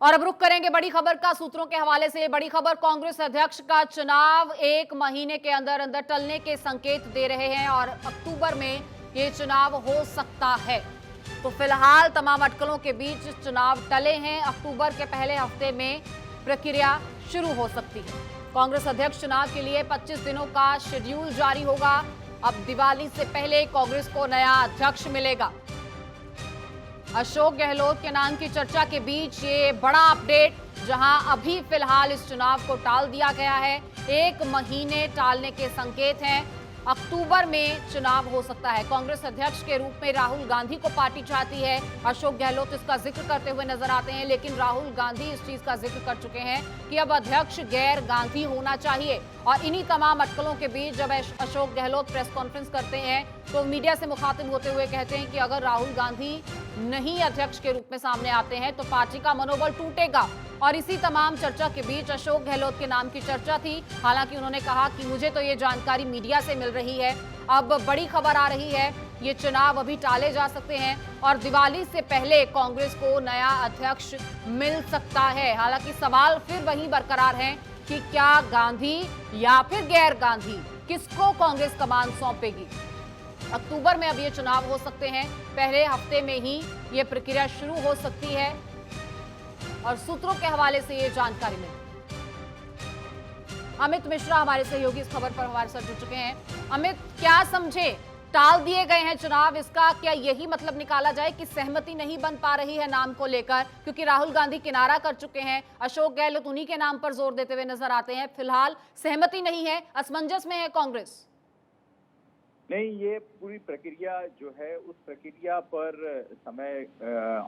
और अब रुक करेंगे बड़ी खबर का सूत्रों के हवाले से। बड़ी खबर, कांग्रेस अध्यक्ष का चुनाव 1 महीने के अंदर अंदर टलने के संकेत दे रहे हैं और अक्टूबर में ये चुनाव हो सकता है। तो फिलहाल तमाम अटकलों के बीच चुनाव टले हैं। अक्टूबर के पहले हफ्ते में प्रक्रिया शुरू हो सकती है। कांग्रेस अध्यक्ष चुनाव के लिए 25 दिनों का शेड्यूल जारी होगा। अब दिवाली से पहले कांग्रेस को नया अध्यक्ष मिलेगा। अशोक गहलोत के नाम की चर्चा के बीच ये बड़ा अपडेट, जहां अभी फिलहाल इस चुनाव को टाल दिया गया है। 1 महीने टालने के संकेत हैं। अक्टूबर में चुनाव हो सकता है। कांग्रेस अध्यक्ष के रूप में राहुल गांधी को पार्टी चाहती है। अशोक गहलोत इसका जिक्र करते हुए नजर आते हैं, लेकिन राहुल गांधी इस चीज का जिक्र कर चुके हैं कि अब अध्यक्ष गैर गांधी होना चाहिए। और इन्हीं तमाम अटकलों के बीच जब अशोक गहलोत प्रेस कॉन्फ्रेंस करते हैं तो मीडिया से मुखातिब होते हुए कहते हैं कि अगर राहुल गांधी नहीं अध्यक्ष के रूप में सामने आते हैं तो पार्टी का मनोबल टूटेगा। और इसी तमाम चर्चा के बीच अशोक गहलोत के नाम की चर्चा थी। हालांकि उन्होंने कहा कि मुझे तो ये जानकारी मीडिया से मिल रही है। अब बड़ी खबर आ रही है, ये चुनाव अभी टाले जा सकते हैं और दिवाली से पहले कांग्रेस को नया अध्यक्ष मिल सकता है। हालांकि सवाल फिर वही बरकरार है कि क्या गांधी या फिर गैर गांधी, किसको कांग्रेस कमान सौंपेगी। अक्टूबर में अब ये चुनाव हो सकते हैं। पहले हफ्ते में ही ये प्रक्रिया शुरू हो सकती है और सूत्रों के हवाले से ये जानकारी मिली। अमित मिश्रा हमारे सहयोगी इस खबर पर हमारे साथ जुड़ चुके हैं। अमित, क्या समझे, टाल दिए गए हैं चुनाव, इसका क्या यही मतलब निकाला जाए कि सहमति नहीं बन पा रही है नाम को लेकर, क्योंकि राहुल गांधी किनारा कर चुके हैं, अशोक गहलोत उन्हीं के नाम पर जोर देते हुए नजर आते हैं। फिलहाल सहमति नहीं है, असमंजस में है कांग्रेस। नहीं, ये पूरी प्रक्रिया जो है उस प्रक्रिया पर समय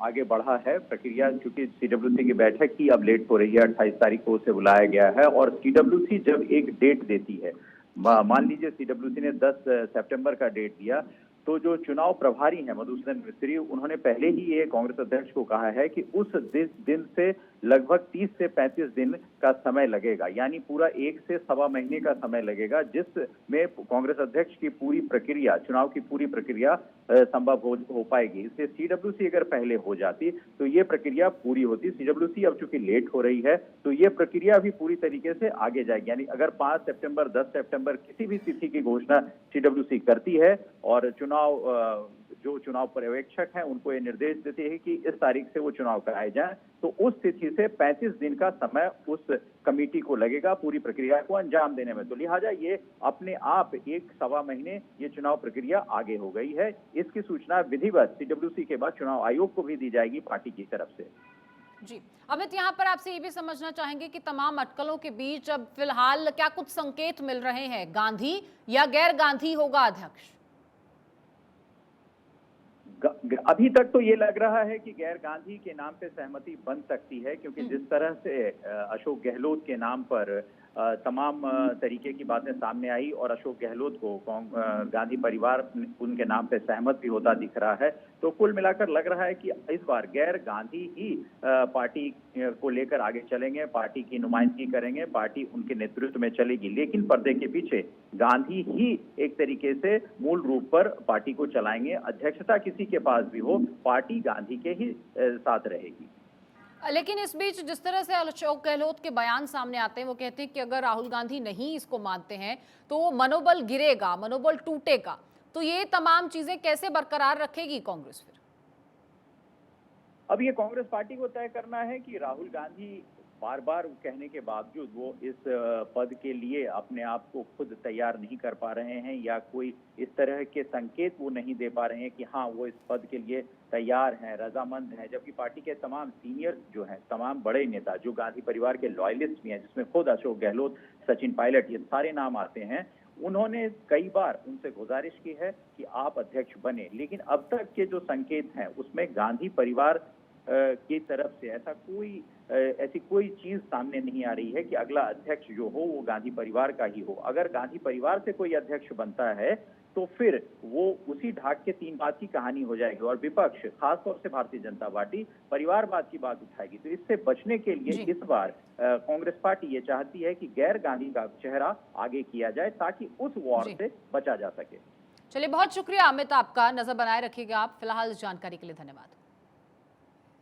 आगे बढ़ा है। प्रक्रिया चूंकि सीडब्ल्यूसी की बैठक ही अब लेट हो रही है, 28 तारीख को उसे बुलाया गया है और सीडब्ल्यूसी जब एक डेट देती है, मान लीजिए सीडब्ल्यूसी ने 10 सितंबर का डेट दिया, तो जो चुनाव प्रभारी हैं मधुसूदन मिस्त्री, उन्होंने पहले ही ये कांग्रेस अध्यक्ष को कहा है कि उस दिन से लगभग 30 से 35 दिन का समय लगेगा, यानी पूरा 1 से सवा महीने का समय लगेगा, जिसमें कांग्रेस अध्यक्ष की पूरी प्रक्रिया, चुनाव की पूरी प्रक्रिया संभव हो पाएगी। इसलिए सीडब्ल्यूसी अगर पहले हो जाती तो ये प्रक्रिया पूरी होती। सीडब्ल्यूसी अब चूंकि लेट हो रही है तो ये प्रक्रिया भी पूरी तरीके से आगे जाएगी। यानी अगर 5 सितंबर 10 सितंबर किसी भी तिथि की घोषणा सीडब्ल्यूसी करती है और जो चुनाव पर्यवेक्षक हैं उनको ये निर्देश देते हैं कि इस तारीख से वो चुनाव कराए जाएं, तो उस तिथि से 35 दिन का समय उस कमेटी को लगेगा पूरी प्रक्रिया को अंजाम देने में। तो लिहाजा ये अपने आप 1 सवा महीने ये चुनाव प्रक्रिया आगे हो गई है। इसकी सूचना विधिवत सीडब्ल्यूसी के बाद चुनाव आयोग को भी दी जाएगी पार्टी की तरफ से। जी अमित, यहाँ पर आपसे ये भी समझना चाहेंगे कि तमाम अटकलों के बीच अब फिलहाल क्या कुछ संकेत मिल रहे हैं, गांधी या गैर गांधी होगा अध्यक्ष? अभी तक तो ये लग रहा है कि गैर गांधी के नाम पे सहमति बन सकती है, क्योंकि जिस तरह से अशोक गहलोत के नाम पर तमाम तरीके की बातें सामने आई और अशोक गहलोत को गांधी परिवार उनके नाम पे सहमत भी होता दिख रहा है, तो कुल मिलाकर लग रहा है कि इस बार गैर गांधी ही पार्टी को लेकर आगे चलेंगे, पार्टी की नुमाइंदगी करेंगे, पार्टी उनके नेतृत्व में चलेगी। लेकिन पर्दे के पीछे गांधी ही एक तरीके से मूल रूप पर पार्टी को चलाएंगे। अध्यक्षता किसी के पास भी हो, पार्टी गांधी के ही साथ रहेगी। लेकिन इस बीच जिस तरह से अशोक गहलोत के बयान सामने आते हैं, वो कहते हैं कि अगर राहुल गांधी नहीं इसको मानते हैं तो मनोबल गिरेगा, मनोबल टूटेगा। तो ये तमाम चीजें कैसे बरकरार रखेगी कांग्रेस फिर? अब ये कांग्रेस पार्टी को तय करना है कि राहुल गांधी बार बार कहने के बावजूद वो इस पद के लिए अपने आप को खुद तैयार नहीं कर पा रहे हैं, या कोई इस तरह के संकेत वो नहीं दे पा रहे हैं कि हाँ वो इस पद के लिए तैयार हैं, रजामंद हैं। जबकि पार्टी के तमाम सीनियर जो हैं, तमाम बड़े नेता जो गांधी परिवार के लॉयलिस्ट भी हैं, जिसमें खुद अशोक गहलोत, सचिन पायलट, ये सारे नाम आते हैं, उन्होंने कई बार उनसे गुजारिश की है कि आप अध्यक्ष बने। लेकिन अब तक के जो संकेत हैं उसमें गांधी परिवार की तरफ से ऐसी कोई चीज सामने नहीं आ रही है कि अगला अध्यक्ष जो हो वो गांधी परिवार का ही हो। अगर गांधी परिवार से कोई अध्यक्ष बनता है तो फिर वो उसी ढाक के 3 बात की कहानी हो जाएगी और विपक्ष, खासतौर से भारतीय जनता पार्टी, परिवारवाद की बात उठाएगी। तो इससे बचने के लिए इस बार कांग्रेस पार्टी ये चाहती है कि गैर गांधी का चेहरा आगे किया जाए ताकि उस वॉर से बचा जा सके। चलिए, बहुत शुक्रिया अमित, आपका नजर बनाए रखिएगा आप। फिलहाल इस जानकारी के लिए धन्यवाद।